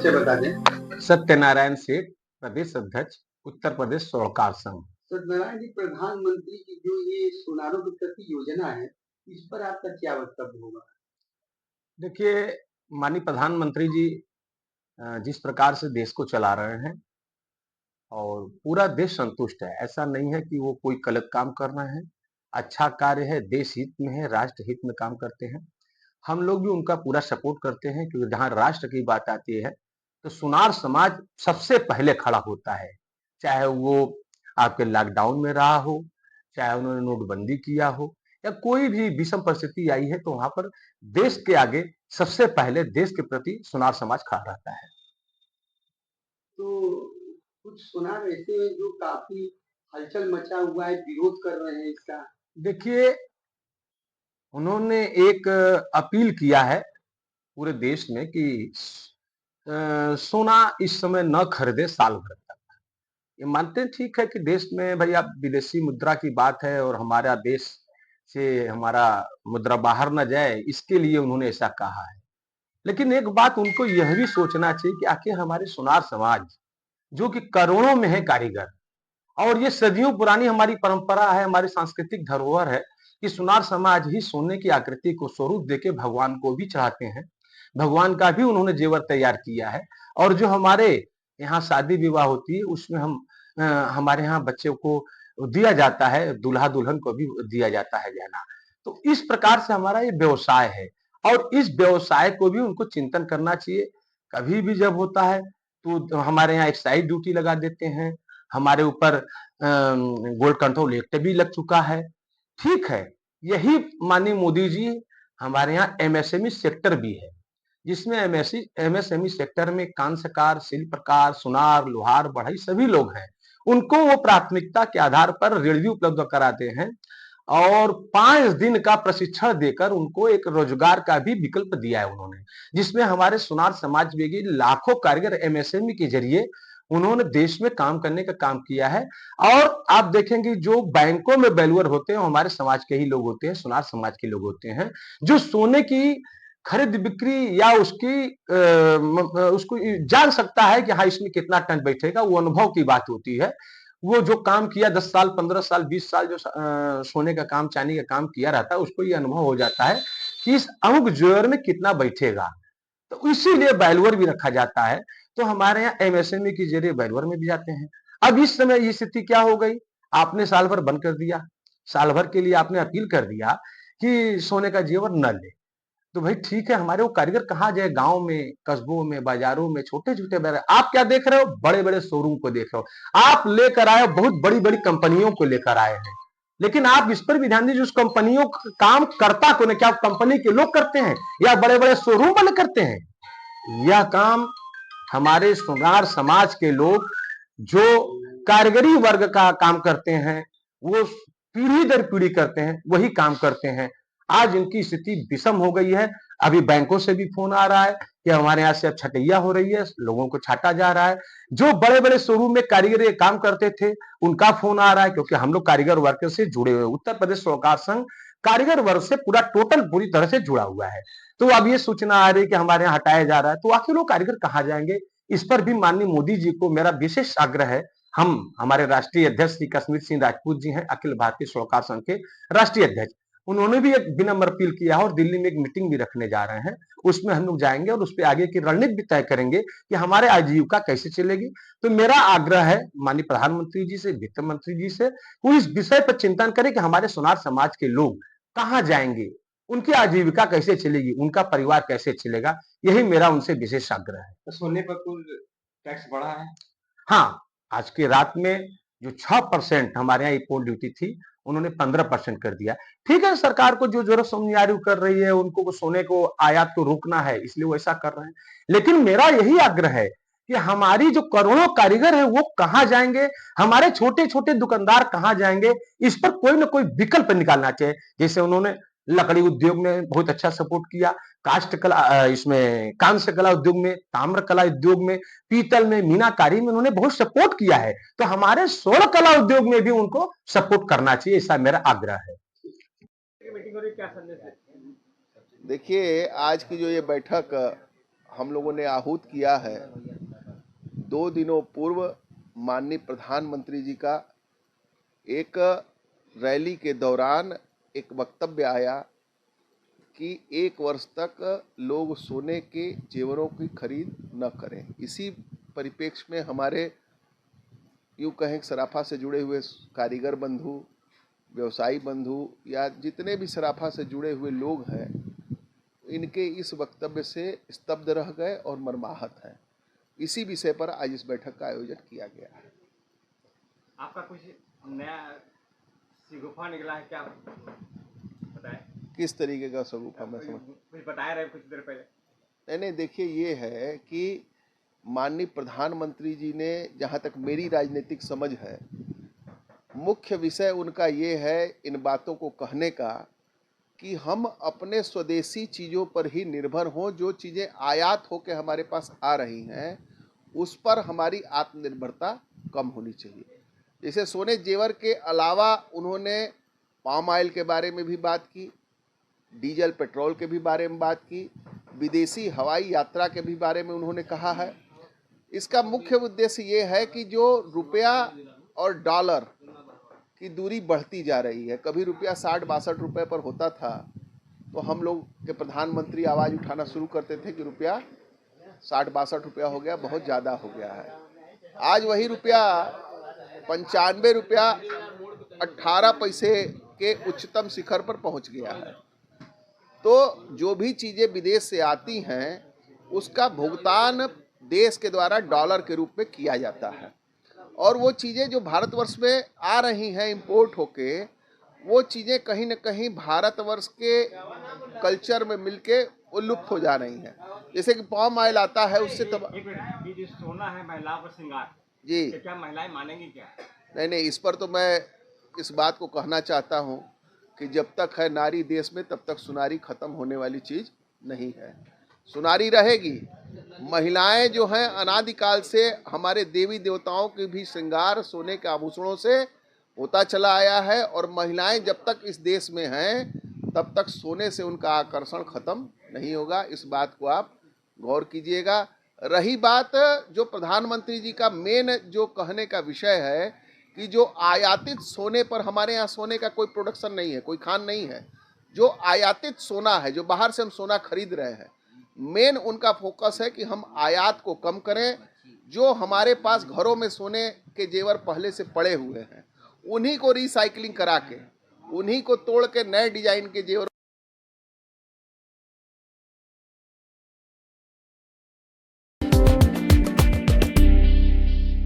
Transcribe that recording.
परिचय बता दें। सत्यनारायण सेठ, प्रदेश अध्यक्ष, उत्तर प्रदेश स्वर्णकार संघ। सत्यनारायण जी, प्रधानमंत्री की जो ये सुनारों के प्रति योजना है, इस पर आपका क्या वक्तव्य होगा? देखिए, माननीय प्रधानमंत्री जी जिस प्रकार से देश को चला रहे हैं और पूरा देश संतुष्ट है। ऐसा नहीं है कि वो कोई गलत काम कर रहे हैं। अच्छा कार्य है, देश हित में है, राष्ट्र हित में काम करते हैं। हम लोग भी उनका पूरा सपोर्ट करते हैं क्योंकि जहाँ राष्ट्र की बात आती है, तो सुनार समाज सबसे पहले खड़ा होता है। चाहे वो आपके लॉकडाउन में रहा हो, चाहे उन्होंने नोटबंदी किया हो या कोई भी विषम परिस्थिति आई है, तो वहाँ पर देश के आगे सबसे पहले देश के प्रति सुनार समाज खड़ा रहता है। तो कुछ सुनार ऐसे हैं जो काफी हलचल मचा हुआ है, विरोध कर रहे हैं इसका। देखिए, उन्होंने एक अपील किया है पूरे देश में कि सोना इस समय न खरीदे साल भर तक। ये मानते हैं ठीक है कि देश में भाई आप विदेशी मुद्रा की बात है और हमारा देश से हमारा मुद्रा बाहर ना जाए, इसके लिए उन्होंने ऐसा कहा है। लेकिन एक बात उनको यह भी सोचना चाहिए कि आखिर हमारे सुनार समाज जो कि करोड़ों में है कारीगर और ये सदियों पुरानी हमारी परंपरा है, हमारी सांस्कृतिक धरोहर है कि सुनार समाज ही सोने की आकृति को स्वरूप देके भगवान को भी चढ़ाते हैं। भगवान का भी उन्होंने जेवर तैयार किया है और जो हमारे यहाँ शादी विवाह होती है उसमें हमारे यहाँ बच्चे को दिया जाता है, दूल्हा दुल्हन को भी दिया जाता है गहना। तो इस प्रकार से हमारा ये व्यवसाय है और इस व्यवसाय को भी उनको चिंतन करना चाहिए। कभी भी जब होता है तो हमारे यहाँ एक्साइज ड्यूटी लगा देते हैं, हमारे ऊपर गोल्ड कंट्रोल एक्ट भी लग चुका है। ठीक है, यही माननीय मोदी जी हमारे यहाँ एमएसएमई सेक्टर भी है, जिसमें एमएसएमई सेक्टर में कांस्यकार, शिल्पकार, सुनार, लोहार, बढ़ई सभी लोग हैं। उनको वो प्राथमिकता के आधार पर ऋण भी उपलब्ध कराते हैं और 5 दिन का प्रशिक्षण देकर उनको एक रोजगार का भी विकल्प दिया है उन्होंने, जिसमें हमारे सुनार समाज में भी लाखों कारीगर एमएसएमई के जरिए उन्होंने देश में काम करने का काम किया है। और आप देखेंगे जो बैंकों में वैल्यूअर होते हैं हमारे समाज के ही लोग होते हैं, सुनार समाज के लोग होते हैं, जो सोने की खरीद बिक्री या उसको जान सकता है कि हाँ इसमें कितना टन बैठेगा, वो अनुभव की बात होती है। वो जो काम किया 10 साल, 15 साल, 20 साल जो सोने का काम, चांदी का काम किया रहता है, उसको ये अनुभव हो जाता है कि इस अमुक ज्वेलर में कितना बैठेगा। तो इसीलिए वैल्यूअर भी रखा जाता है। तो हमारे यहाँ एमएसएमई के जरिए वैल्यूअर में भी जाते हैं। अब इस समय ये स्थिति क्या हो गई, आपने साल भर बंद कर दिया, साल भर के लिए आपने अपील कर दिया कि सोने का जेवर न ले। तो भाई ठीक है, हमारे वो कारीगर कहाँ जाए, गांव में, कस्बों में, बाजारों में, छोटे छोटे बाजार। आप क्या देख रहे हो, बड़े बड़े शोरूम को देख रहे हो, आप लेकर आए हो बहुत बड़ी बड़ी कंपनियों को लेकर आए हैं। लेकिन आप इस पर भी ध्यान दीजिए, उस कंपनियों का काम करता को नहीं, क्या कंपनी के लोग करते हैं या बड़े बड़े शोरूम वाले करते हैं? यह काम हमारे सुनार समाज के लोग जो कारीगरी वर्ग का काम करते हैं, वो पीढ़ी दर पीढ़ी करते हैं, वही काम करते हैं। आज इनकी स्थिति विषम हो गई है। अभी बैंकों से भी फोन आ रहा है कि हमारे यहाँ से अब छटैया हो रही है, लोगों को छाटा जा रहा है। जो बड़े बड़े शोरूम में कारीगर ये काम करते थे उनका फोन आ रहा है, क्योंकि हम लोग कारीगर वर्ग से जुड़े हुए, उत्तर प्रदेश स्वर्णकार संघ कारीगर वर्ग से पूरा टोटल पूरी तरह से जुड़ा हुआ है। तो अब ये सूचना आ रही है कि हमारे यहाँ हटाया जा रहा है, तो आखिर लोग कारीगर कहाँ जाएंगे? इस पर भी माननीय मोदी जी को मेरा विशेष आग्रह है। हम हमारे राष्ट्रीय अध्यक्ष श्री कश्मीर सिंह राजपूत जी हैं, अखिल भारतीय स्वर्णकार संघ के राष्ट्रीय अध्यक्ष, उन्होंने भी एक विनम्र अपील किया है और दिल्ली में एक मीटिंग भी रखने जा रहे हैं। उसमें हम लोग जाएंगे और उस पर आगे की रणनीति भी तय करेंगे कि हमारे आजीविका कैसे चलेगी। तो मेरा आग्रह है माननीय प्रधानमंत्री जी से, वित्त मंत्री जी से, वो इस विषय पर चिंतन करें कि हमारे सुनार समाज के लोग कहाँ जाएंगे, उनकी आजीविका कैसे चलेगी, उनका परिवार कैसे चलेगा। यही मेरा उनसे विशेष आग्रह है। तो सोने पर कुल टैक्स बढ़ा है। हाँ, आज की रात में जो 6% हमारे यहाँ इम्पोर्ट ड्यूटी थी, उन्होंने 15% कर दिया। ठीक है, सरकार को जो जरूरत समझ कर रही है, उनको सोने को आयात को रोकना है, इसलिए वो ऐसा कर रहे हैं। लेकिन मेरा यही आग्रह है कि हमारी जो करोड़ों कारीगर है वो कहाँ जाएंगे, हमारे छोटे छोटे दुकानदार कहाँ जाएंगे, इस पर कोई ना कोई विकल्प निकालना चाहिए। जैसे उन्होंने लकड़ी उद्योग में बहुत अच्छा सपोर्ट किया, काष्ठ कला, इसमें कांस्य कला उद्योग में, ताम्र कला उद्योग में, पीतल में, मीनाकारी में उन्होंने बहुत सपोर्ट किया है। तो हमारे स्वर्ण कला उद्योग में भी उनको सपोर्ट करना चाहिए, ऐसा मेरा आग्रह है। मीटिंग हो रही, क्या संदेश है? देखिए, आज की जो ये बैठक हम लोगों ने आहूत किया है, 2 दिनों पूर्व माननीय प्रधानमंत्री जी का एक रैली के दौरान एक वक्तव्य आया कि 1 वर्ष तक लोग सोने के जेवरों की खरीद न करें। इसी परिप्रेक्ष्य में हमारे यूँ कहें सराफा से जुड़े हुए कारीगर बंधु, व्यवसायी बंधु या जितने भी सराफा से जुड़े हुए लोग हैं, इनके इस वक्तव्य से स्तब्ध रह गए और मर्माहत हैं। इसी विषय पर आज इस बैठक का आयोजन किया गया है। आपका कुछ नया शगुफा निकला है क्या, बताएं? किस तरीके का शगुफा? मैं समझ कुछ बता रहे कुछ देर पहले। नहीं, देखिए ये है कि माननीय प्रधानमंत्री जी ने, जहाँ तक मेरी राजनीतिक समझ है, मुख्य विषय उनका ये है इन बातों को कहने का कि हम अपने स्वदेशी चीज़ों पर ही निर्भर हों। जो चीज़ें आयात होकर हमारे पास आ रही हैं उस पर हमारी आत्मनिर्भरता कम होनी चाहिए। जैसे सोने जेवर के अलावा उन्होंने पाम ऑयल के बारे में भी बात की, डीजल पेट्रोल के भी बारे में बात की, विदेशी हवाई यात्रा के भी बारे में उन्होंने कहा है। इसका मुख्य उद्देश्य ये है कि जो रुपया और डॉलर की दूरी बढ़ती जा रही है, कभी रुपया 60-62 रुपये पर होता था तो हम लोग के प्रधानमंत्री आवाज़ उठाना शुरू करते थे कि रुपया 60-62 रुपया हो गया, बहुत ज़्यादा हो गया है। आज वही रुपया 95 रुपया 18 पैसे के उच्चतम शिखर पर पहुंच गया है। तो जो भी चीज़ें विदेश से आती हैं उसका भुगतान देश के द्वारा डॉलर के रूप में किया जाता है, और वो चीज़ें जो भारतवर्ष में आ रही हैं इम्पोर्ट होके, वो चीज़ें कहीं न कहीं भारतवर्ष के कल्चर में मिलके वो लुप्त हो जा रही हैं। जैसे कि पाम ऑयल आता है, उससे तब ये जो सोना है महिलाओं का श्रृंगार जी, क्या महिलाएं मानेंगी क्या? नहीं, इस पर तो मैं इस बात को कहना चाहता हूँ कि जब तक है नारी देश में तब तक सुनारी खत्म होने वाली चीज़ नहीं है। सुनारी रहेगी। महिलाएं जो हैं अनादिकाल से हमारे देवी देवताओं के भी श्रृंगार सोने के आभूषणों से होता चला आया है, और महिलाएं जब तक इस देश में हैं तब तक सोने से उनका आकर्षण खत्म नहीं होगा। इस बात को आप गौर कीजिएगा। रही बात जो प्रधानमंत्री जी का मेन जो कहने का विषय है कि जो आयातित सोने पर, हमारे यहाँ सोने का कोई प्रोडक्शन नहीं है, कोई खान नहीं है। जो आयातित सोना है, जो बाहर से हम सोना खरीद रहे हैं, मेन उनका फोकस है कि हम आयात को कम करें। जो हमारे पास घरों में सोने के जेवर पहले से पड़े हुए हैं उन्हीं को रिसाइकलिंग करा के, उन्हीं को तोड़ के नए डिजाइन के जेवर